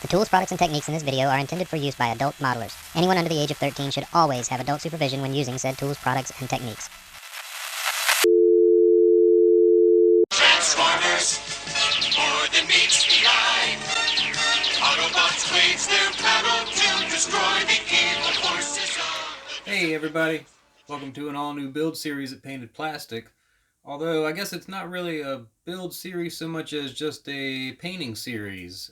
The tools, products, and techniques in this video are intended for use by adult modelers. Anyone under the age of 13 should always have adult supervision when using said tools, products, and techniques. Transformers, more than meets the eye. Autobots wage their battle to destroy the evil forces of the... Hey everybody, welcome to an all-new build series at Payne-ted Plastic. Although I guess it's not really a build series so much as just a painting series.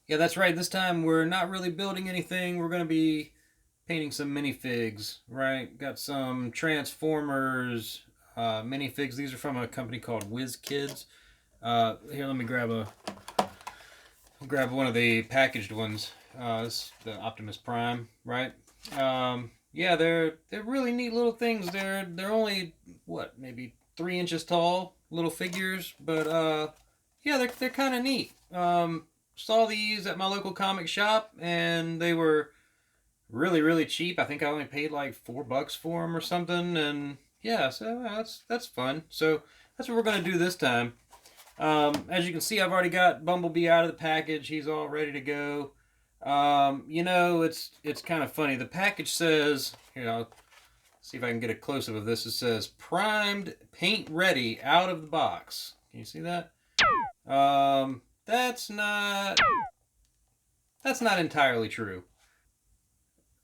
Yeah, that's right, this time we're not really building anything, we're going to be painting some minifigs, right? Got some Transformers minifigs. These are from a company called Wizkids. Here, let me grab one of the packaged ones. This is the Optimus Prime, right? Yeah, they're really neat little things. They're only what, maybe 3 inches tall, little figures, but yeah, they're kind of neat. Saw these at my local comic shop, and they were really cheap. I think I only paid like $4 for them or something, and yeah, so that's fun. So that's what we're gonna do this time. As you can see, I've already got Bumblebee out of the package. He's all ready to go. You know, it's kind of funny. The package says, here, I'll see if I can get a close-up of this. It says, primed, paint ready, out of the box. Can you see that? That's not entirely true.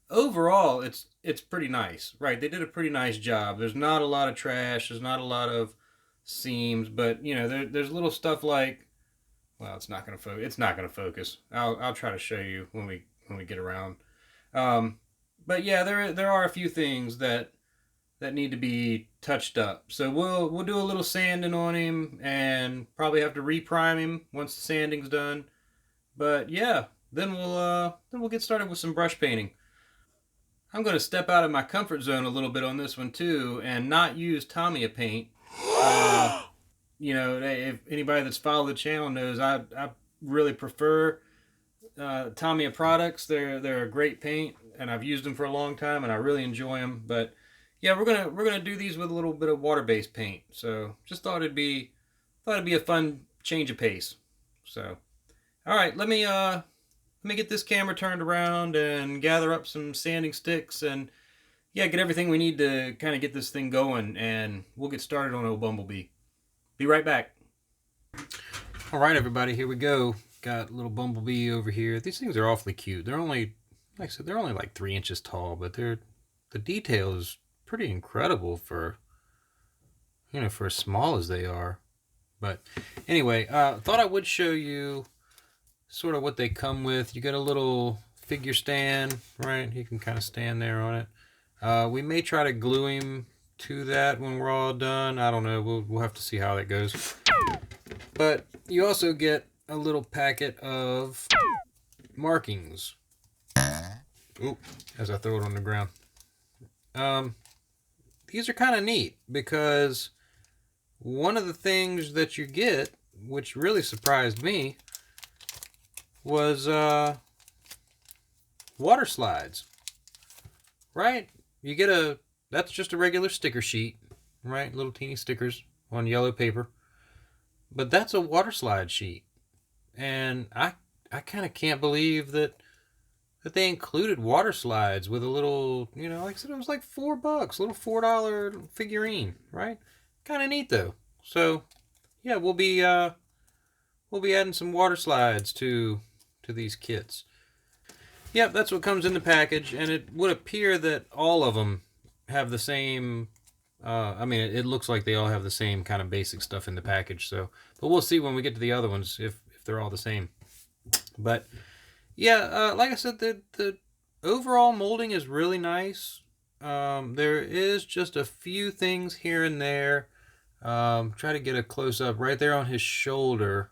Overall, it's pretty nice, right? They did a pretty nice job. There's not a lot of trash. There's not a lot of seams, but you know, there's little stuff like, well, it's not gonna focus. I'll try to show you when we get around. But yeah, there are a few things that need to be touched up. So we'll do a little sanding on him and probably have to reprime him once the sanding's done. But yeah, then we'll get started with some brush painting. I'm going to step out of my comfort zone a little bit on this one too and not use Tamiya paint. You know, if anybody that's followed the channel knows, I really prefer Tamiya products. They're a great paint, and I've used them for a long time, and I really enjoy them. But yeah, we're gonna do these with a little bit of water-based paint. So just thought it'd be a fun change of pace. So, all right, let me get this camera turned around and gather up some sanding sticks and yeah, get everything we need to kind of get this thing going, and we'll get started on old Bumblebee. Be right back. All right, everybody, here we go. Got little Bumblebee over here. These things are awfully cute. They're only, like I said, they're only like 3 inches tall, but the detail is pretty incredible for, you know, for as small as they are. But anyway, thought I would show you sort of what they come with. You get a little figure stand, right? You can kind of stand there on it. We may try to glue him to that when we're all done. I don't know. We'll have to see how that goes. But you also get a little packet of markings. Oop, as I throw it on the ground. These are kind of neat because one of the things that you get, which really surprised me, was water slides. Right? You get that's just a regular sticker sheet, right? Little teeny stickers on yellow paper. But that's a water slide sheet. And I kind of can't believe that they included water slides with a little, you know, like I said, it was like $4, little $4 figurine, right? Kind of neat though. So yeah, we'll be adding some water slides to these kits. Yep, that's what comes in the package, and it would appear that all of them have the same, I mean, it looks like they all have the same kind of basic stuff in the package, so, but we'll see when we get to the other ones if they're all the same. But yeah, like I said, the overall molding is really nice. There is just a few things here and there. Try to get a close-up right there on his shoulder.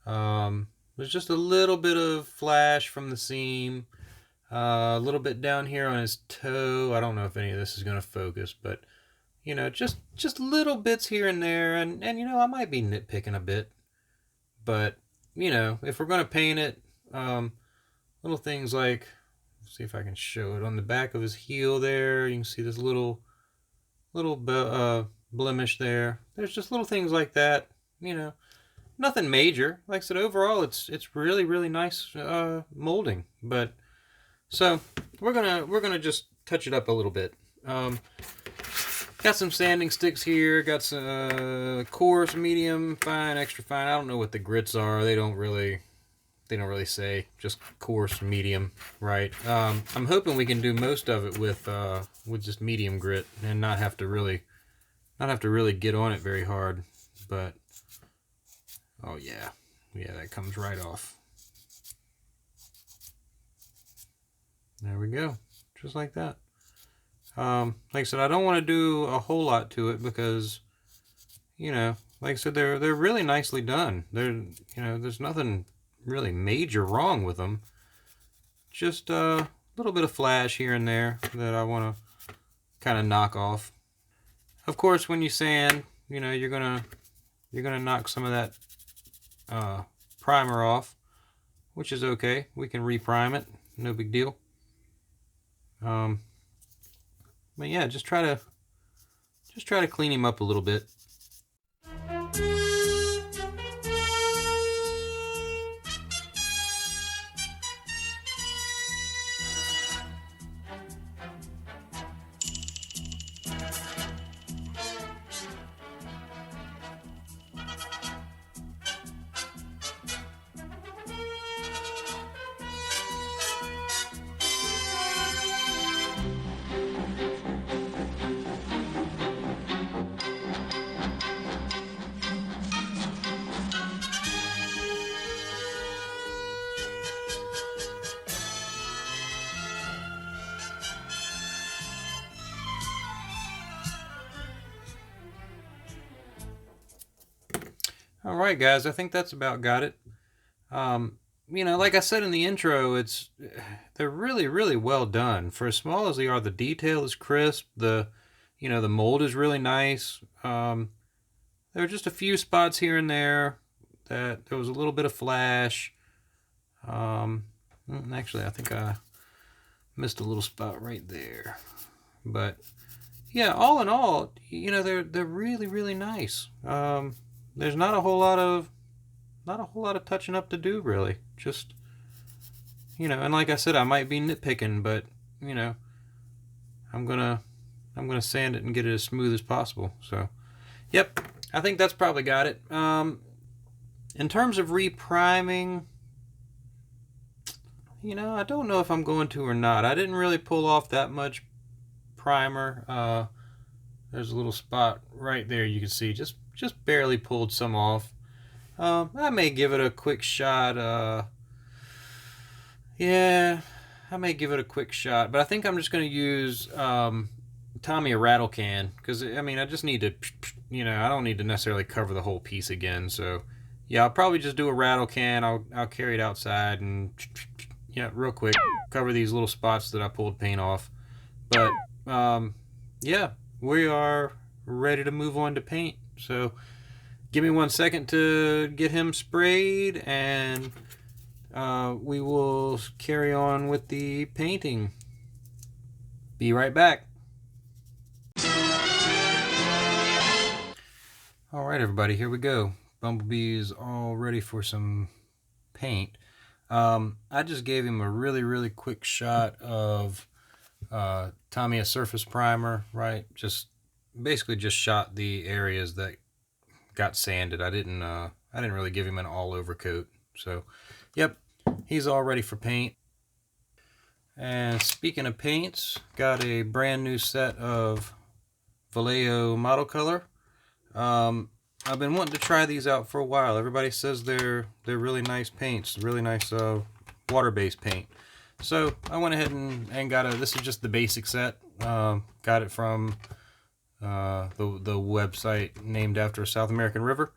There's just a little bit of flash from the seam. A little bit down here on his toe. I don't know if any of this is going to focus, but you know, just little bits here and there, and you know, I might be nitpicking a bit, but you know, if we're going to paint it, little things like, let's see if I can show it on the back of his heel there. You can see this little blemish there. There's just little things like that, you know, nothing major. Like I said, overall it's really really nice molding. But so we're gonna just touch it up a little bit. Got some sanding sticks here. Got some coarse, medium, fine, extra fine. I don't know what the grits are. They don't really say. Just coarse, medium, right? I'm hoping we can do most of it with just medium grit and not have to really get on it very hard. But oh yeah, that comes right off. There we go, just like that. Like I said, I don't want to do a whole lot to it because, like I said, they're really nicely done. There's nothing really major wrong with them. Just a little bit of flash here and there that I want to kind of knock off. Of course, when you sand, you're gonna knock some of that primer off, which is okay. We can reprime it, no big deal. But yeah, just try to clean him up a little bit. All right, guys, I think that's about got it. Like I said in the intro, they're really, really well done. For as small as they are, the detail is crisp. The mold is really nice. There are just a few spots here and there that there was a little bit of flash. Actually, I think I missed a little spot right there. But yeah, all in all, they're really, really nice. There's not a whole lot of touching up to do, really. Just and like I said, I might be nitpicking, but I'm gonna sand it and get it as smooth as possible. So, yep, I think that's probably got it. In terms of repriming, I don't know if I'm going to or not. I didn't really pull off that much primer. There's a little spot right there you can see, just barely pulled some off. I may give it a quick shot. Yeah, I may give it a quick shot, but I think I'm just going to use Tamiya rattle can because I just need to, I don't need to necessarily cover the whole piece again. So yeah, I'll probably just do a rattle can. I'll carry it outside and real quick cover these little spots that I pulled paint off. But yeah, we are ready to move on to paint. So give me 1 second to get him sprayed and we will carry on with the painting. Be right back. All right, everybody, here we go. Bumblebee is all ready for some paint. I just gave him a really, really quick shot of Tamiya surface primer, right? Basically just shot the areas that got sanded. I didn't really give him an all over coat. So, yep, he's all ready for paint. And speaking of paints, got a brand new set of Vallejo model color. I've been wanting to try these out for a while. Everybody says they're really nice paints, really nice water-based paint. So I went ahead and got this is just the basic set. Got it from the website named after a South American river.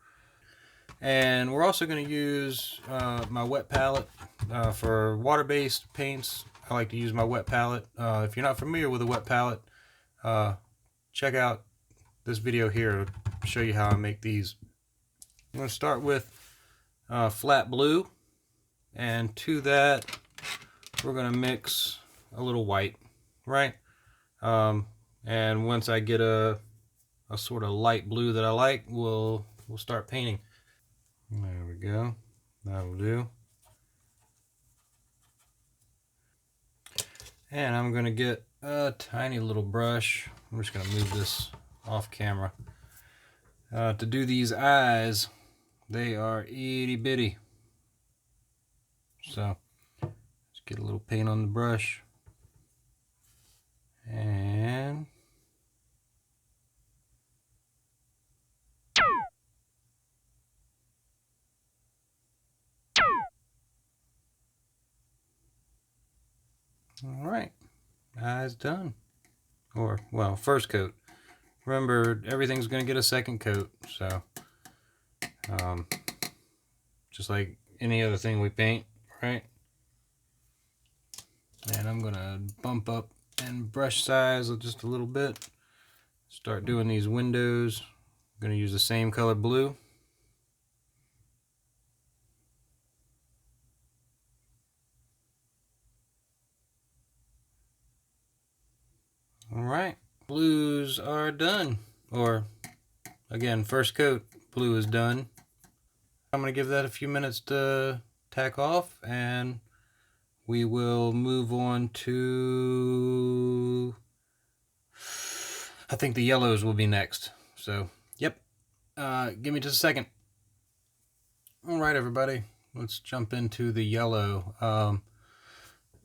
And we're also going to use my wet palette for water-based paints. I like to use my wet palette. If you're not familiar with a wet palette, check out this video here to show you how I make these. I'm going to start with flat blue, and to that we're going to mix a little white, right? And once I get a sort of light blue that I like, we'll start painting. There we go. That'll do. And I'm going to get a tiny little brush. I'm just going to move this off camera. To do these eyes, they are itty bitty. So, let's get a little paint on the brush. And all right, eyes done. Or, well, first coat. Remember, everything's going to get a second coat, so just like any other thing we paint, right? And I'm going to bump up and brush size just a little bit. Start doing these windows. I'm going to use the same color blue. All right, blues are done. Or, again, first coat, blue is done. I'm going to give that a few minutes to tack off, and we will move on to, I think the yellows will be next. So, yep, give me just a second. All right, everybody, let's jump into the yellow.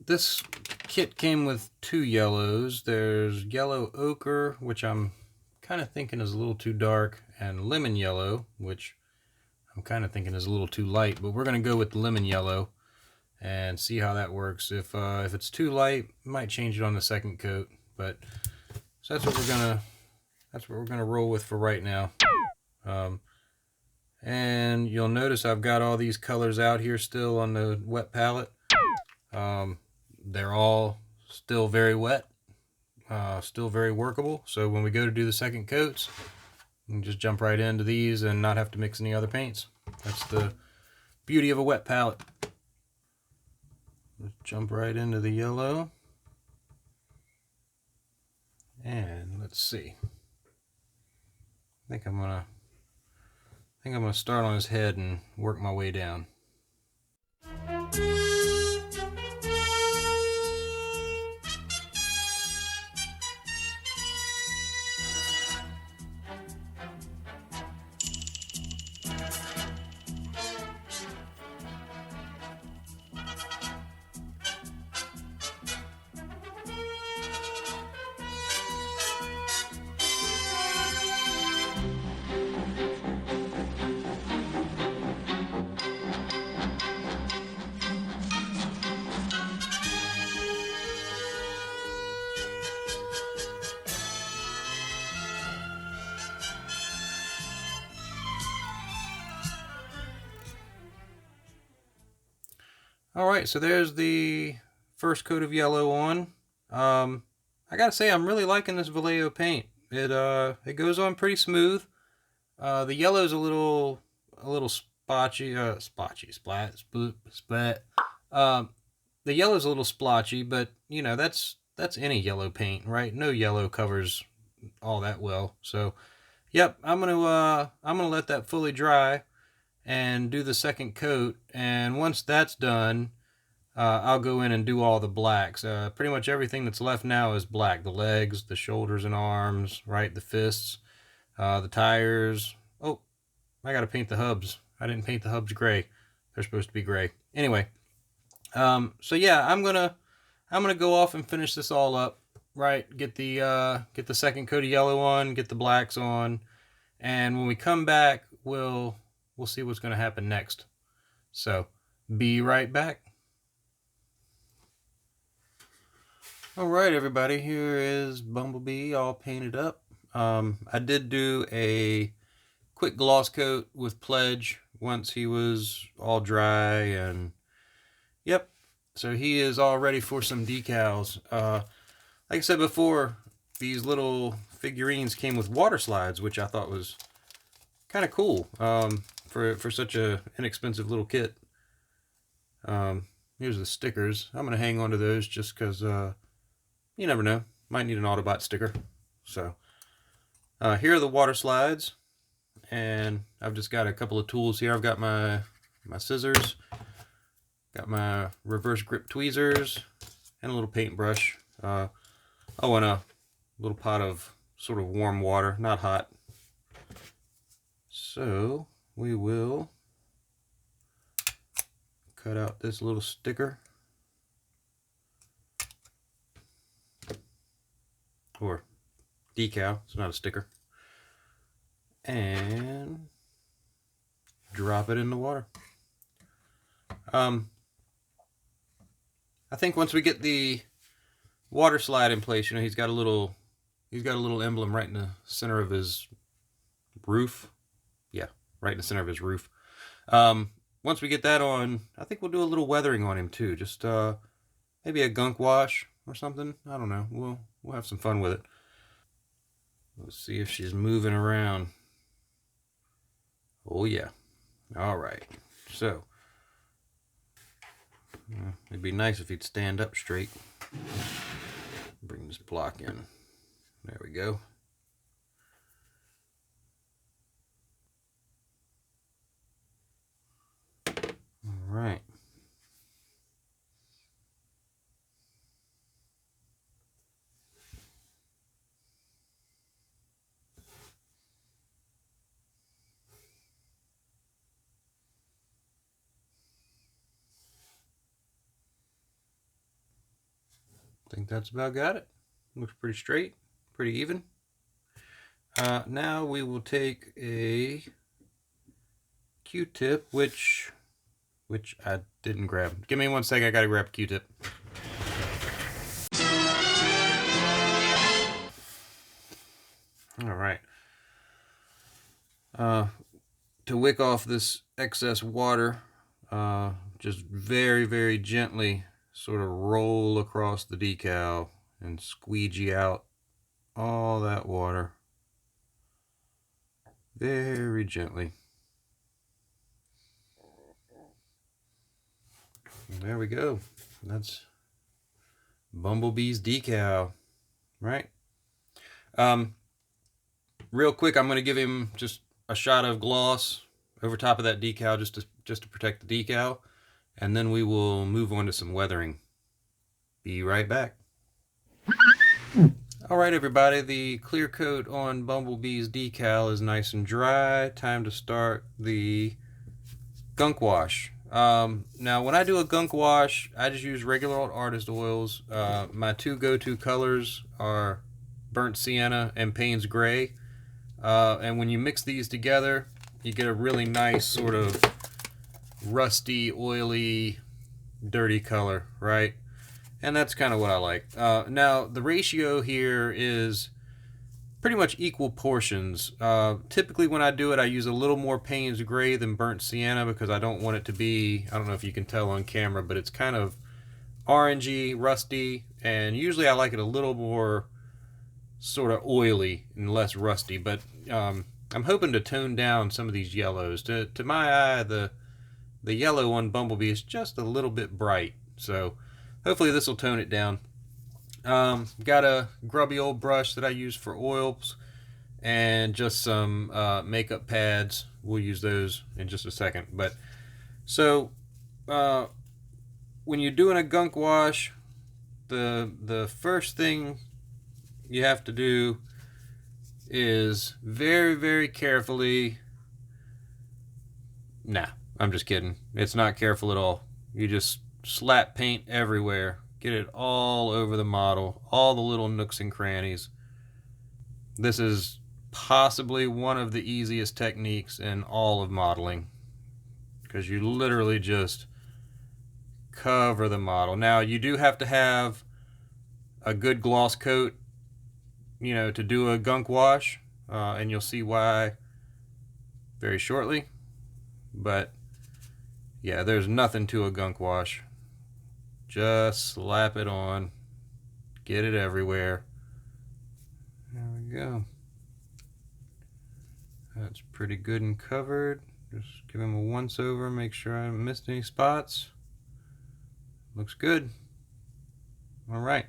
This kit came with two yellows. There's yellow ochre, which I'm kind of thinking is a little too dark, and lemon yellow, which I'm kind of thinking is a little too light, but we're going to go with the lemon yellow and see how that works. If it's too light, might change it on the second coat, but so that's what we're gonna roll with for right now. And you'll notice I've got all these colors out here still on the wet palette. They're all still very wet, still very workable. So when we go to do the second coats, you can just jump right into these and not have to mix any other paints. That's the beauty of a wet palette. Let's jump right into the yellow. And let's see. I think I'm gonna start on his head and work my way down. Alright, so there's the first coat of yellow on. I gotta say, I'm really liking this Vallejo paint. It goes on pretty smooth. The yellow's a little spotchy, splat. The yellow's a little splotchy, but you know that's any yellow paint, right? No yellow covers all that well. So, yep, I'm gonna let that fully dry and do the second coat, and once that's done, I'll go in and do all the blacks. Pretty much everything that's left now is black. The legs, the shoulders and arms, right? The fists, the tires. Oh, I gotta paint the hubs. I didn't paint the hubs gray. They're supposed to be gray. Anyway, so yeah, I'm gonna go off and finish this all up, right? Get the second coat of yellow on, get the blacks on, and when we come back, we'll see what's going to happen next. So, be right back. Alright everybody, here is Bumblebee all painted up. I did do a quick gloss coat with Pledge once he was all dry, and yep, so he is all ready for some decals. Like I said before, these little figurines came with water slides, which I thought was kind of cool. For such a inexpensive little kit. Here's the stickers. I'm going to hang on to those just because you never know. Might need an Autobot sticker. So here are the water slides. and I've just got a couple of tools here. I've got my scissors, got my reverse grip tweezers, and a little paintbrush. Oh, and a little pot of sort of warm water, not hot. So we will cut out this little sticker, or decal, it's not a sticker, and drop it in the water. I think once we get the water slide in place, you know, he's got a little emblem right in the center of his roof. Yeah, right in the center of his roof. Once we get that on, I think we'll do a little weathering on him too. Just maybe a gunk wash or something. I don't know. We'll have some fun with it. Let's see if she's moving around. Oh yeah. All right. So it'd be nice if he'd stand up straight. Bring this block in. There we go. All right. I think that's about got it. Looks pretty straight, pretty even. Now we will take a Q-tip, which I didn't grab. Give me 1 second, I gotta grab a Q-tip. All right. To wick off this excess water, just very, very gently sort of roll across the decal and squeegee out all that water very gently. And there we go. That's Bumblebee's decal, right? Real quick, I'm going to give him just a shot of gloss over top of that decal just to protect the decal, and then we will move on to some weathering. Be right back. Alright everybody, the clear coat on Bumblebee's decal is nice and dry. Time to start the gunk wash. Now when I do a gunk wash, I just use regular old artist oils. My two go-to colors are burnt sienna and Payne's gray. And when you mix these together, you get a really nice sort of rusty, oily, dirty color, right? And that's kind of what I like. Now, the ratio here is pretty much equal portions. Typically when I do it, I use a little more Payne's gray than burnt sienna because I don't want it to be, I don't know if you can tell on camera, but it's kind of orangey, rusty, and usually I like it a little more sort of oily and less rusty, but I'm hoping to tone down some of these yellows. To my eye, the yellow on Bumblebee is just a little bit bright, so hopefully this will tone it down. Got a grubby old brush that I use for oils and just some makeup pads. We'll use those in just a second. But so when you're doing a gunk wash, the first thing you have to do is very, very carefully. Nah, I'm just kidding. It's not careful at all. You just slap paint everywhere. Get it all over the model, all the little nooks and crannies. This is possibly one of the easiest techniques in all of modeling because you literally just cover the model. Now, you do have to have a good gloss coat, you know, to do a gunk wash, and you'll see why very shortly. But yeah, there's nothing to a gunk wash. Just slap it on, get it everywhere. There we go. That's pretty good and covered. Just give him a once over, make sure I haven't missed any spots. Looks good. All right.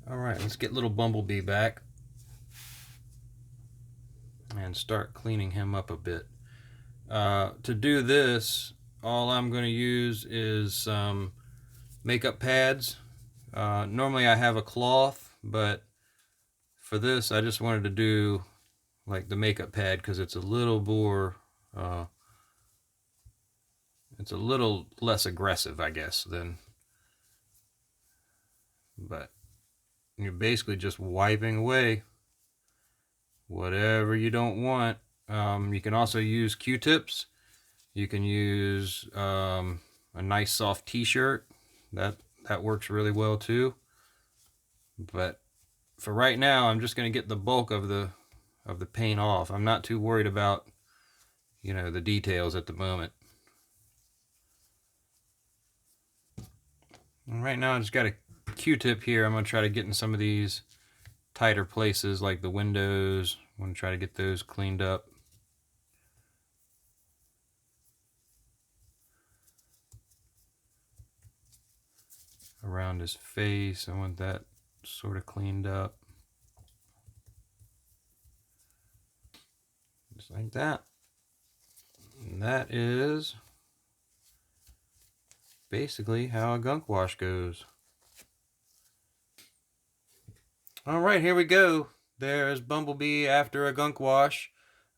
All right, let's get little Bumblebee back. and start cleaning him up a bit. To do this, all I'm going to use is some makeup pads. Normally I have a cloth, but for this I just wanted to do like the makeup pad because it's a little more, it's a little less aggressive, I guess, than, but you're basically just wiping away whatever you don't want. You can also use Q-tips. You can use a nice soft t-shirt. That works really well too. But for right now, I'm just going to get the bulk of the paint off. I'm not too worried about, you know, the details at the moment. And right now I just got a Q-tip here. I'm going to try to get in some of these tighter places like the windows. I'm going to try to get those cleaned up. Around his face, I want that sort of cleaned up. Just like that. And that is basically how a gunk wash goes. Alright, here we go. There's Bumblebee after a gunk wash.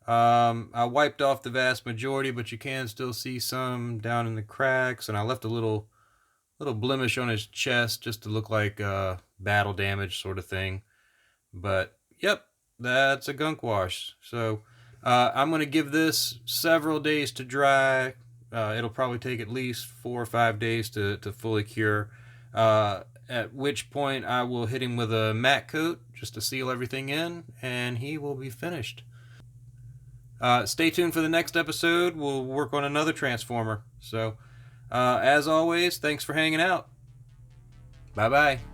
I wiped off the vast majority, but you can still see some down in the cracks, and I left a little blemish on his chest just to look like battle damage sort of thing. But yep, that's a gunk wash. So I'm going to give this several days to dry. It'll probably take at least 4 or 5 days to fully cure. At which point I will hit him with a matte coat just to seal everything in, and he will be finished. Stay tuned for the next episode. We'll work on another Transformer. So, as always, thanks for hanging out. Bye-bye.